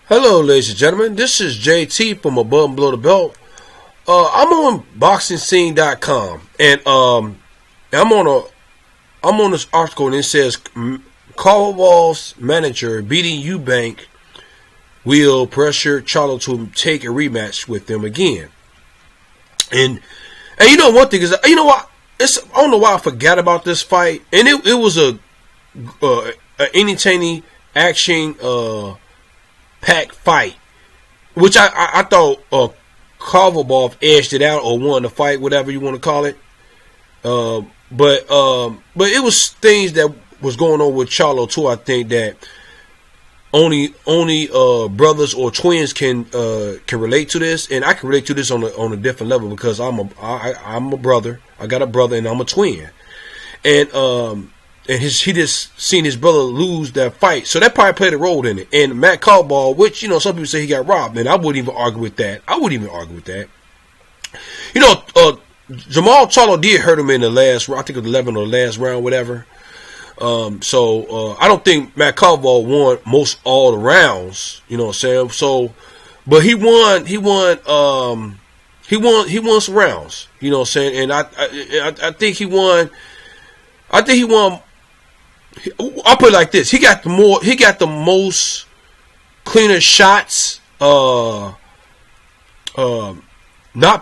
Hello, ladies and gentlemen. This is JT from Above and Below the Belt. I'm on BoxingScene.com, and I'm on this article, and it says Korobov's manager beating Eubank will pressure Charlo to take a rematch with them again. And you know one thing is, you know what? I don't know why I forgot about this fight, and it was a entertaining action packed fight, which I thought Korobov edged it out or won the fight, whatever you want to call it. But it was things that was going on with Charlo too. I think that only brothers or twins can relate to this, and I can relate to this on a different level because I'm a brother. I got a brother and I'm a twin, and he just seen his brother lose that fight, so that probably played a role in it. And Matt Korobov, which some people say he got robbed, and I wouldn't even argue with that. Jamal Charlo did hurt him in the last, I think it was 11 or the last round, whatever. So I don't think Matt Korobov won most all the rounds. You know what I'm saying? So, but he won some rounds. You know what I'm saying? And I think he won. I'll put it like this: he got the most cleaner shots. Not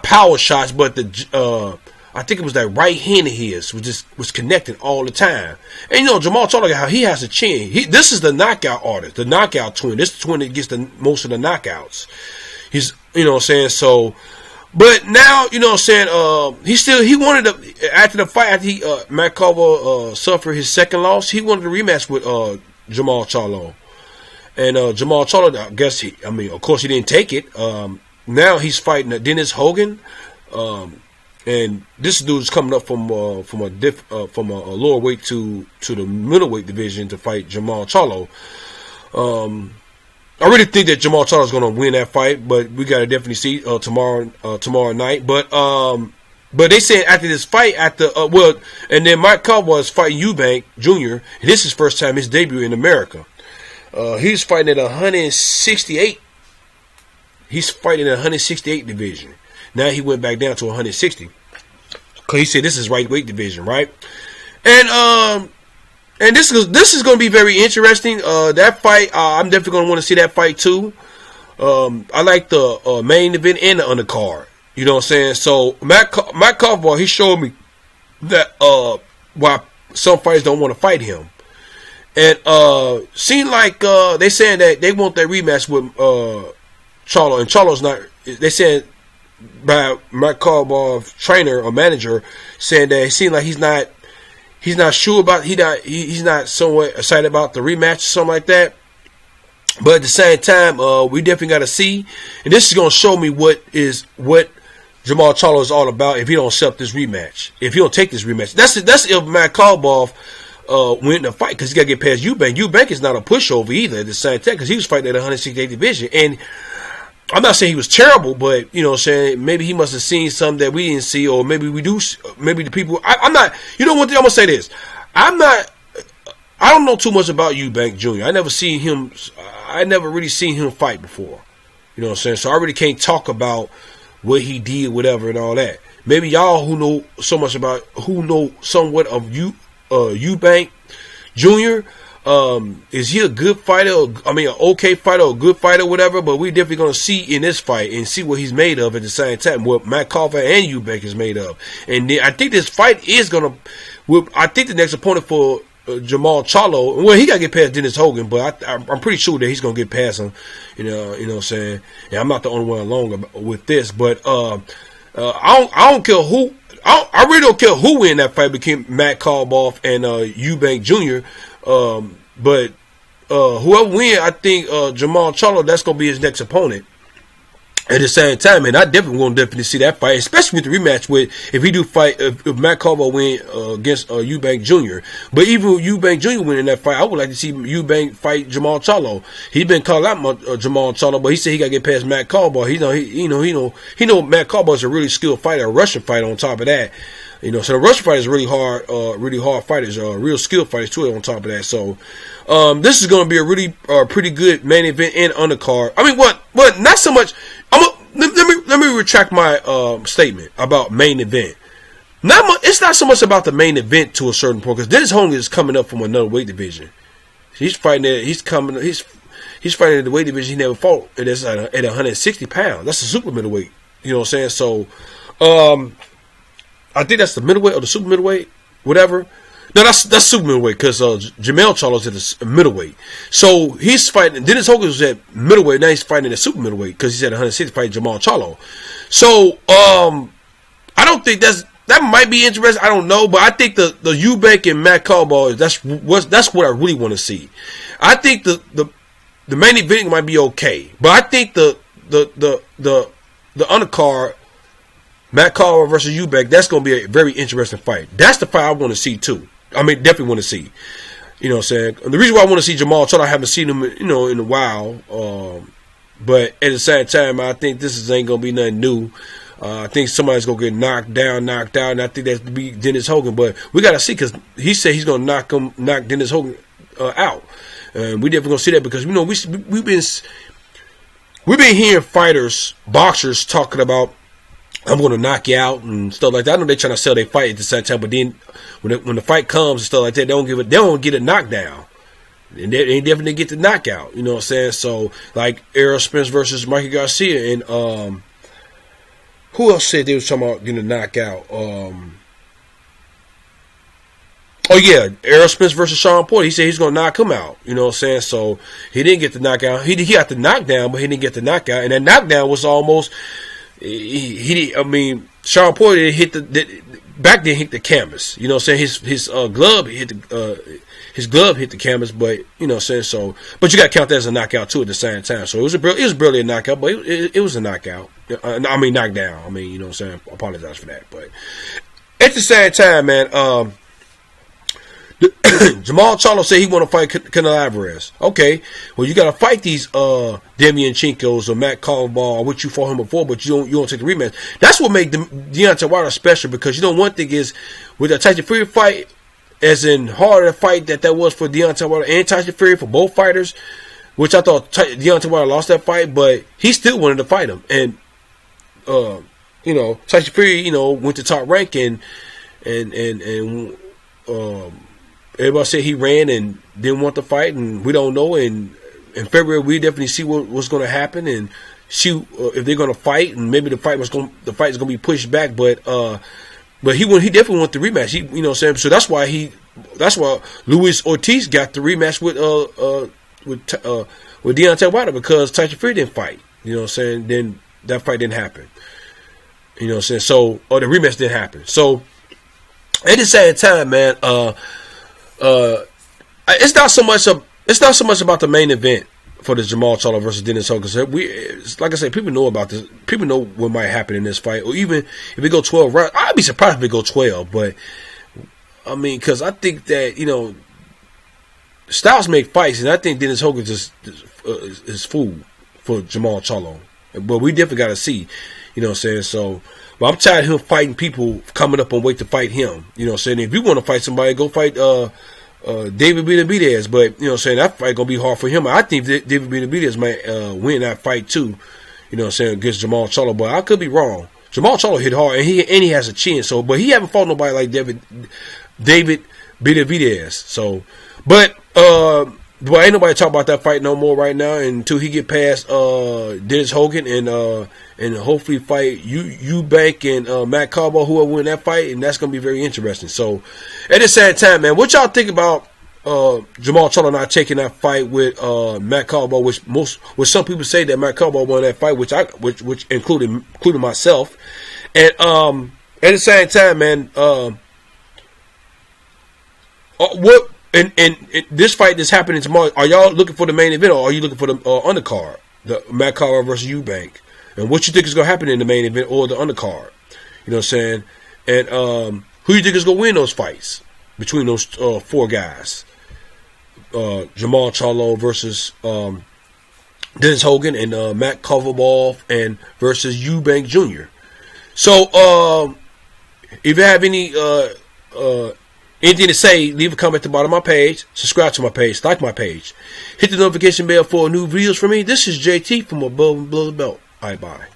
power shots, but I think it was that right hand of his was connecting all the time. And Jamal Charlo, how he has a chin. This is the knockout artist, the knockout twin. This is the twin that gets the most of the knockouts. He's, what I'm saying. So, but now, he wanted to, after the fight, after Matt Korobov suffered his second loss, he wanted a rematch with Jamal Charlo. And Jamal Charlo, I guess of course he didn't take it. Now he's fighting Dennis Hogan, and this dude's coming up from a lower weight to the middleweight division to fight Jamal Charlo. I really think that Jamal Charlo is going to win that fight, but we got to definitely see tomorrow night. But they said after this fight, and then Mike Korobov is fighting Eubank Jr. And this is his first time, his debut in America. He's fighting at 168. He's fighting in the 168 division. Now he went back down to 160. Cause he said this is right weight division, right? And this is going to be very interesting. That fight, I'm definitely going to want to see that fight too. I like the main event and the undercard. You know what I'm saying? So Matt Korobov, he showed me that why some fighters don't want to fight him. And seemed like they saying that they want that rematch with Charlo, and Charlo's not. They said by Matt Korobov trainer or manager saying that it seemed like he's not sure about he's not somewhat excited about the rematch or something like that. But at the same time, we definitely got to see, and this is going to show me what Jamal Charlo is all about if he don't accept this rematch. If he don't take this rematch, that's if Matt Korobov win the fight, because he got to get past Eubank. Eubank is not a pushover either at the same time, because he was fighting at 168 division. And I'm not saying he was terrible, but saying maybe he must have seen something that we didn't see, or maybe we do. Maybe the people. I'm not. One thing I'm gonna say this. I don't know too much about Eubank Jr. I never really seen him fight before. You know what I'm saying? So I really can't talk about what he did, whatever, and all that. Maybe y'all who know somewhat of Eubank Jr. Is he a good fighter? An okay fighter, or a good fighter, whatever. But we definitely gonna see in this fight and see what he's made of at the same time. What Matt Korobov and Eubank is made of. And then I think this fight is gonna. I think the next opponent for Jamal Charlo. Well, he gotta get past Dennis Hogan, but I'm pretty sure that he's gonna get past him. You know what I'm saying. And I'm not the only one along with this, but I don't care who. I really don't care who win that fight between Matt Korobov and Eubank Jr. But whoever wins, I think Jamal Charlo, that's gonna be his next opponent. At the same time, and I definitely want to see that fight, especially with the rematch if he do fight if Matt Korobov win against Eubank Jr. But even with Eubank Jr. winning that fight, I would like to see Eubank fight Jamal Charlo. He's been calling out Jamal Charlo, but he said he got to get past Matt Korobov. He know Matt Korobov is a really skilled fighter, a Russian fighter on top of that. So the Russian fighters are really hard fighters, real skilled fighters too. On top of that, so this is going to be a really pretty good main event and undercard. I mean, what? Not so much. Let me retract my statement about main event. It's not so much about the main event to a certain point, because Dennis Hogan is coming up from another weight division. He's fighting at the weight division he never fought, and it's at 160 pounds. That's the super middleweight. You know what I'm saying? So, I think that's the middleweight or the super middleweight, whatever. No, that's super middleweight, because Jamel Charlo's at the middleweight. So he's fighting. Dennis Hogan was at middleweight. Now he's fighting at super middleweight because he's at 160 fighting Jamal Charlo. So I don't think that might be interesting. I don't know, but I think the Eubank and Matt Korobov, that's what I really want to see. I think the main event might be okay, but I think the undercard, Matt Korobov versus Eubank, that's going to be a very interesting fight. That's the fight I want to see too. I mean, definitely want to see. You know what I'm saying? And the reason why I want to see Jamal Charlo, I haven't seen him, in a while. But at the same time, I think this ain't going to be nothing new. I think somebody's going to get knocked out, and I think that's to be Dennis Hogan. But we got to see, because he said he's going to knock Dennis Hogan out. And we definitely going to see that, because, we've been hearing boxers talking about, I'm going to knock you out and stuff like that. I know they're trying to sell their fight at the same time, but then when the fight comes and stuff like that, they don't get a knockdown. And they definitely get the knockout. You know what I'm saying? So, like Errol Spence versus Mikey Garcia, and who else said they was talking about getting a knockout? Oh yeah, Errol Spence versus Sean Porter. He said he's going to knock him out. You know what I'm saying? So he didn't get the knockout. He got the knockdown, but he didn't get the knockout. And that knockdown was almost. Sean Porter hit the canvas. You know what I'm saying? His glove hit the canvas, but you know what I'm saying. So, but you got to count that as a knockout too at the same time. So it was barely a knockout, but it was a knockout. Knockdown. You know what I'm saying. I apologize for that, but at the same time, man. Jamal Charlo said he want to fight Canelo Alvarez. Okay, well you got to fight these Demian Chinkos or Matt Korobov, which you fought him before, but you don't take the rematch. That's what made Deontay Wilder special, because one thing is with the Tyson Fury fight, as in harder fight that was for Deontay Wilder and Tyson Fury, for both fighters, which I thought Deontay Wilder lost that fight, but he still wanted to fight him, and Tyson Fury went to top rank and everybody said he ran and didn't want to fight, and we don't know. And in February, we definitely see what's going to happen, and see if they're going to fight, and maybe the fight is going to be pushed back. But he definitely want the rematch. You know what I'm saying? So that's why Luis Ortiz got the rematch with Deontay Wilder, because Tyson Fury didn't fight. You know what I'm saying? Then that fight didn't happen. You know what I'm saying? So, or the rematch didn't happen. So at the same time, man. It's not so much about the main event for the Jamal Charlo versus Dennis Hogan. Like I said, people know about this. People know what might happen in this fight. Or even if we go 12 rounds, I'd be surprised if we go 12. But because I think that styles make fights, and I think Dennis Hogan just is food for Jamal Charlo. But we definitely got to see. You know what I'm saying? So. But I'm tired of him fighting people coming up on weight to fight him. You know what I'm saying? If you want to fight somebody, go fight David Benavidez. But, you know what I'm saying, that fight going to be hard for him. I think David Benavidez might win that fight too, you know what I'm saying, against Jamal Charlo. But I could be wrong. Jamal Charlo hit hard, and he has a chin. So, but he haven't fought nobody like David Benavidez. So, but ain't nobody talking about that fight no more right now until he get past Dennis Hogan and hopefully fight Eubank and Matt Korobov, who will win that fight, and that's gonna be very interesting. So at the same time, man, what y'all think about Jamal Charlo not taking that fight with Matt Korobov, which some people say that Matt Korobov won that fight, which included myself, and at the same time, man, what? And this fight that's happening tomorrow, are y'all looking for the main event, or are you looking for the undercard, the Matt Korobov versus Eubank? And what you think is going to happen in the main event or the undercard? You know what I'm saying? And who you think is going to win those fights between those four guys? Jamal Charlo versus Dennis Hogan, and Matt Korobov and versus Eubank Jr. So If you have any anything to say, leave a comment at the bottom of my page. Subscribe to my page. Like my page. Hit the notification bell for new videos from me. This is JT from Above and Below the Belt. Bye bye.